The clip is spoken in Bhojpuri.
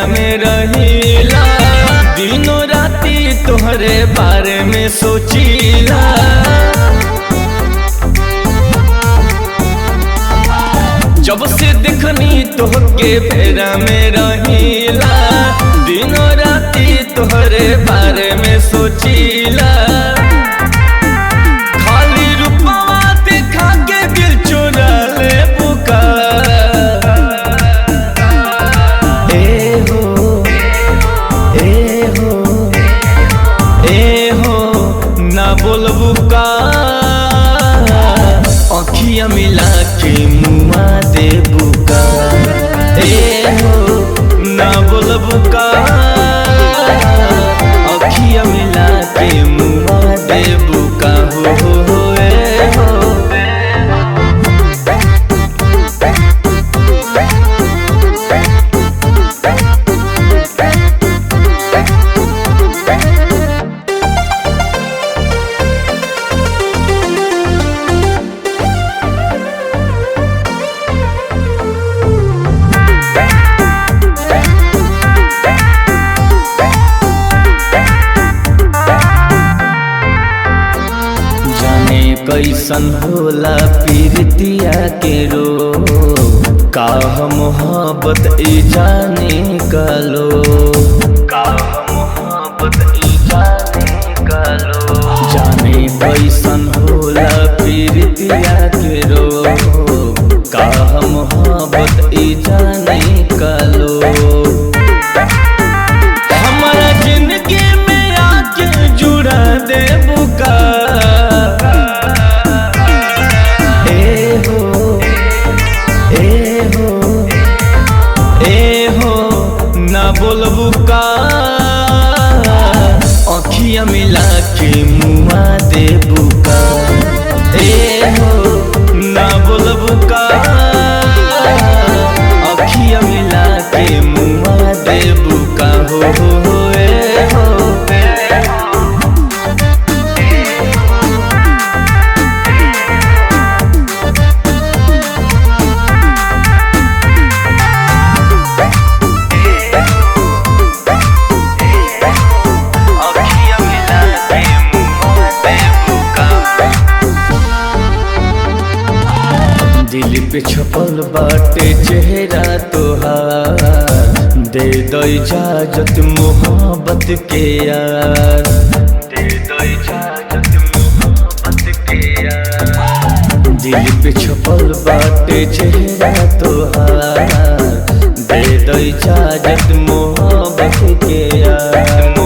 में रहीला, दिनों राती तोहरे बारे में सोचीला। जब से देखनी तोहके फेरा में रहीला, दिनों राती तोहरे बारे में सोचीला। खाली रूपवा देखा के दिल चुरा ले बुका। ए हो ना बोलबू का, अखियाँ मिला के मुआ दे बुका। ए हो ना बोलबू का, अखियाँ मिला के मुआ दे बुका। हो ए हो कैसन होला पीरतिया के रो, का मोहब्बत ई जाने का लो, का मोहब्बत ई जाने का लो। जाने कैसन होला पीरतिया के रो, का मोहब्बत ई जाने का लो। हमारा जिंदगी में आके जुड़ा दे बुका। बोलबू का, अखियाँ मिला के मुआ दे बुका। ए हो ना बोलबू का, अखियाँ मिला के मुआ दे बुका। हो ए हो दिल पे छपल बाटे चेहरा तोहार, दे दो इजाजत मोहब्बत के यार। दे दो इजाजत मोहब्बत के यार। दिल पे छपल बाटे चेहरा तोहार, दे दो इजाजत मोहब्बत के यार।